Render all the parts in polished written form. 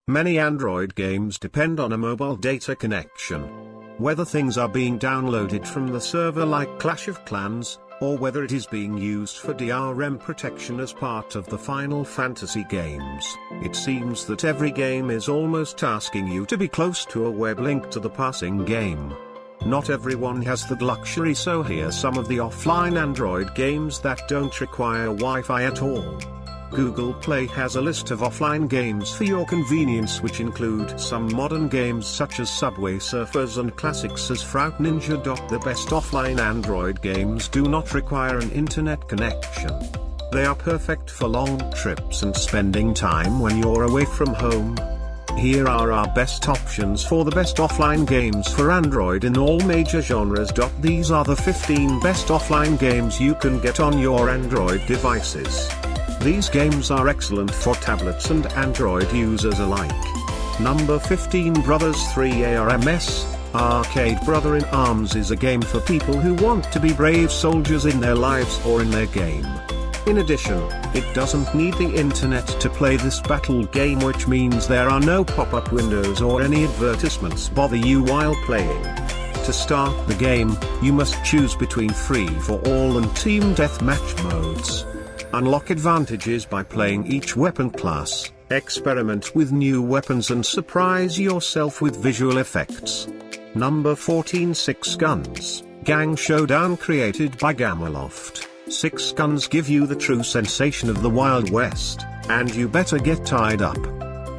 Many Android games depend on a mobile data connection. Whether things are being downloaded from the server like Clash of Clans, or whether it is being used for DRM protection as part of the Final Fantasy games, it seems that every game is almost asking you to be close to a web link to the passing game. Not everyone has that luxury, so here's some of the offline Android games that don't require Wi-Fi at all. Google Play has a list of offline games for your convenience, which include some modern games such as Subway Surfers and classics as Fruit Ninja. The best offline Android games do not require an internet connection. They are perfect for long trips and spending time when you're away from home. Here are our best options for the best offline games for Android in all major genres. These are the 15 best offline games you can get on your Android devices. These games are excellent for tablets and Android users alike. Number 15, Brothers 3 ARMS. Arcade Brother in Arms is a game for people who want to be brave soldiers in their lives or in their game. In addition, it doesn't need the internet to play this battle game, which means there are no pop-up windows or any advertisements bother you while playing. To start the game, you must choose between free for all and team deathmatch modes. Unlock advantages by playing each weapon class, experiment with new weapons and surprise yourself with visual effects. Number 14, Six Guns, Gang Showdown, created by Gameloft. Six Guns give you the true sensation of the Wild West, and you better get tied up.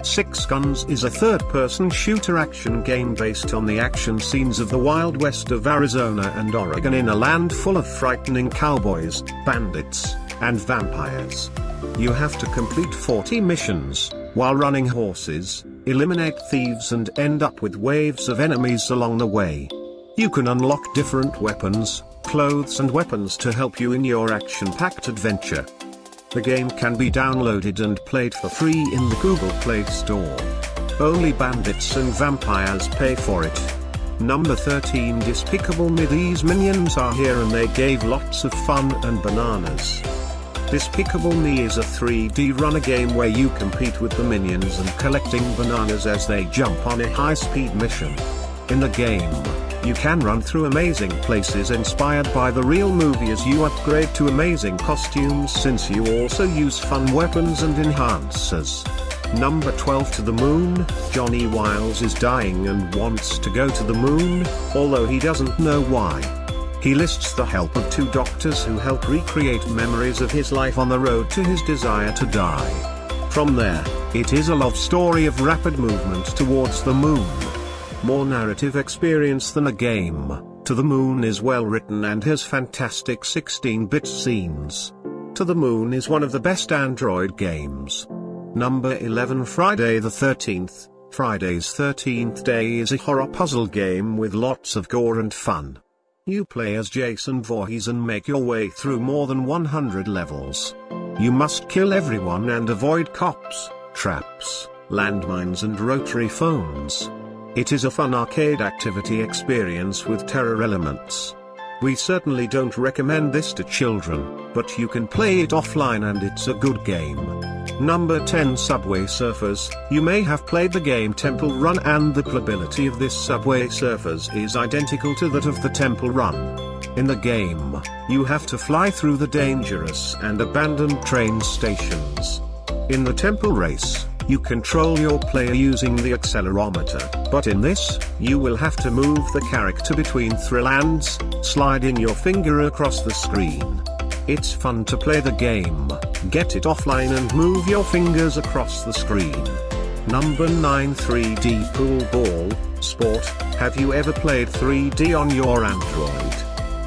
Six Guns is a third-person shooter action game based on the action scenes of the Wild West of Arizona and Oregon, in a land full of frightening cowboys, bandits, and vampires. You have to complete 40 missions, while running horses, eliminate thieves and end up with waves of enemies along the way. You can unlock different weapons, clothes and weapons to help you in your action-packed adventure. The game can be downloaded and played for free in the Google Play Store. Only bandits and vampires pay for it. Number 13, Despicable Me. These minions are here and they gave lots of fun and bananas. Despicable Me is a 3D runner game where you compete with the minions and collecting bananas as they jump on a high-speed mission. In the game, you can run through amazing places inspired by the real movie as you upgrade to amazing costumes, since you also use fun weapons and enhancers. Number 12, To the Moon. Johnny Wiles is dying and wants to go to the moon, although he doesn't know why. He lists the help of two doctors who help recreate memories of his life on the road to his desire to die. From there, it is a love story of rapid movement towards the moon. More narrative experience than a game, To the Moon is well written and has fantastic 16-bit scenes. To the Moon is one of the best Android games. Number 11, Friday the 13th. Friday's 13th Day is a horror puzzle game with lots of gore and fun. You play as Jason Voorhees and make your way through more than 100 levels. You must kill everyone and avoid cops, traps, landmines and rotary phones. It is a fun arcade activity experience with terror elements. We certainly don't recommend this to children, but you can play it offline and it's a good game. Number 10, Subway Surfers. You may have played the game Temple Run, and the playability of this Subway Surfers is identical to that of the Temple Run. In the game, you have to fly through the dangerous and abandoned train stations. In the Temple Race, you control your player using the accelerometer, but in this, you will have to move the character between thrillands, sliding your finger across the screen. It's fun to play the game, get it offline and move your fingers across the screen. Number 9, 3D Pool Ball Sport. Have you ever played 3D on your Android?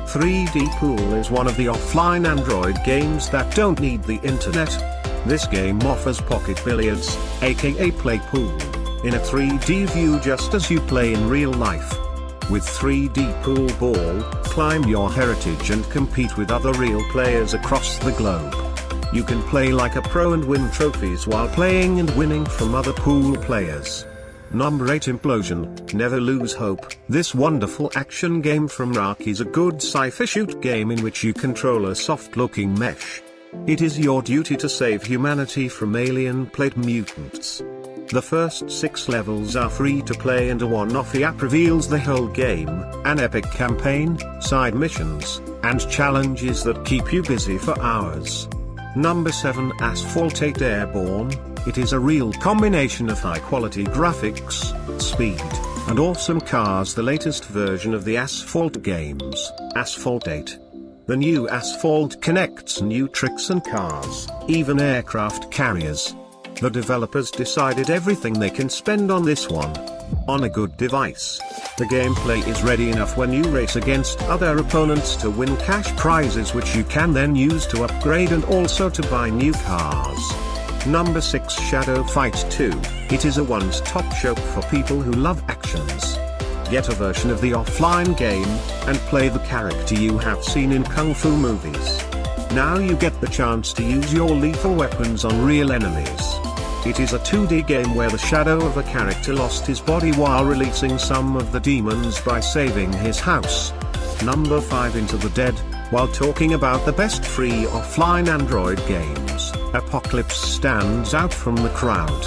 3D Pool is one of the offline Android games that don't need the internet. This game offers pocket billiards, aka play pool, in a 3D view just as you play in real life. With 3D Pool Ball, climb your heritage and compete with other real players across the globe. You can play like a pro and win trophies while playing and winning from other pool players. Number 8, Implosion. Never lose hope. This wonderful action game from Rock is a good sci-fi shoot game in which you control a soft-looking mesh. It is your duty to save humanity from alien plate mutants. The first 6 levels are free to play and a one-off app reveals the whole game, an epic campaign, side missions, and challenges that keep you busy for hours. Number 7 Asphalt 8 Airborne. It is a real combination of high-quality graphics, speed, and awesome cars. The latest version of the Asphalt games, Asphalt 8. The new Asphalt connects new tricks and cars, even aircraft carriers. The developers decided everything they can spend on this one. On a good device, the gameplay is ready enough when you race against other opponents to win cash prizes which you can then use to upgrade and also to buy new cars. Number 6 Shadow Fight 2. It is a one-stop shop for people who love actions. Get a version of the offline game, and play the character you have seen in Kung Fu movies. Now you get the chance to use your lethal weapons on real enemies. It is a 2D game where the shadow of a character lost his body while releasing some of the demons by saving his house. Number 5 Into the Dead. While talking about the best free offline Android games, Apocalypse stands out from the crowd.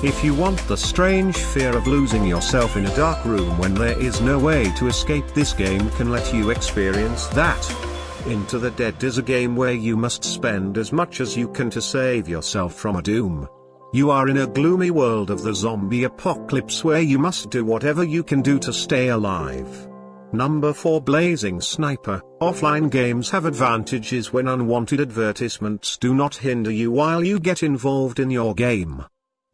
If you want the strange fear of losing yourself in a dark room when there is no way to escape, this game can let you experience that. Into the Dead is a game where you must spend as much as you can to save yourself from a doom. You are in a gloomy world of the zombie apocalypse where you must do whatever you can do to stay alive. Number 4 Blazing Sniper. Offline games have advantages when unwanted advertisements do not hinder you while you get involved in your game.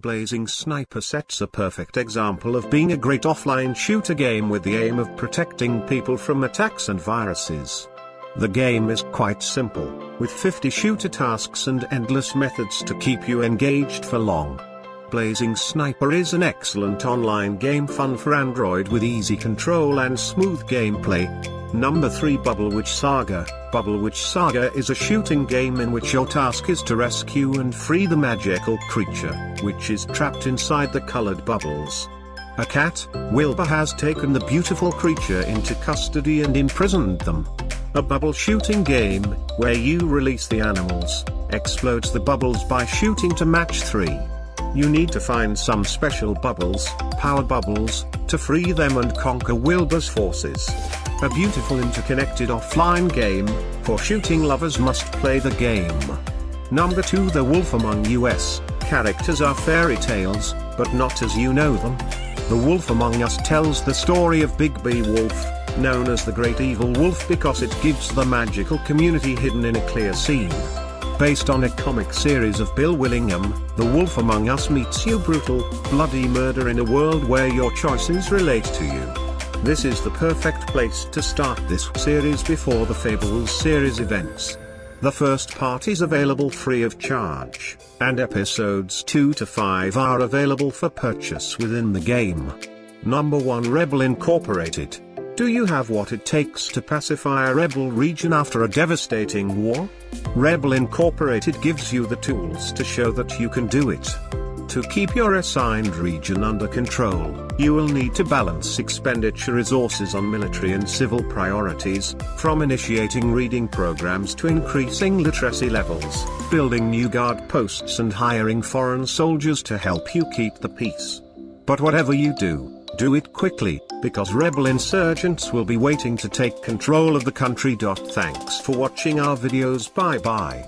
Blazing Sniper sets a perfect example of being a great offline shooter game with the aim of protecting people from attacks and viruses. The game is quite simple, with 50 shooter tasks and endless methods to keep you engaged for long. Blazing Sniper is an excellent online game, fun for Android with easy control and smooth gameplay. Number 3 Bubble Witch Saga. Bubble Witch Saga is a shooting game in which your task is to rescue and free the magical creature, which is trapped inside the colored bubbles. A cat, Wilbur, has taken the beautiful creature into custody and imprisoned them. A bubble shooting game, where you release the animals, explodes the bubbles by shooting to match 3. You need to find some special bubbles, power bubbles, to free them and conquer Wilbur's forces. A beautiful interconnected offline game, for shooting lovers must play the game. Number 2 The Wolf Among Us. Characters are fairy tales, but not as you know them. The Wolf Among Us tells the story of Big B Wolf, known as the Great Evil Wolf because it gives the magical community hidden in a clear scene. Based on a comic series of Bill Willingham, The Wolf Among Us meets you brutal, bloody murder in a world where your choices relate to you. This is the perfect place to start this series before the Fables series events. The first part is available free of charge, and episodes 2 to 5 are available for purchase within the game. Number 1 Rebel Incorporated. Do you have what it takes to pacify a rebel region after a devastating war? Rebel Incorporated gives you the tools to show that you can do it. To keep your assigned region under control, you will need to balance expenditure resources on military and civil priorities, from initiating reading programs to increasing literacy levels, building new guard posts and hiring foreign soldiers to help you keep the peace. But whatever you do it quickly, because rebel insurgents will be waiting to take control of the country. Thanks for watching our videos. Bye bye.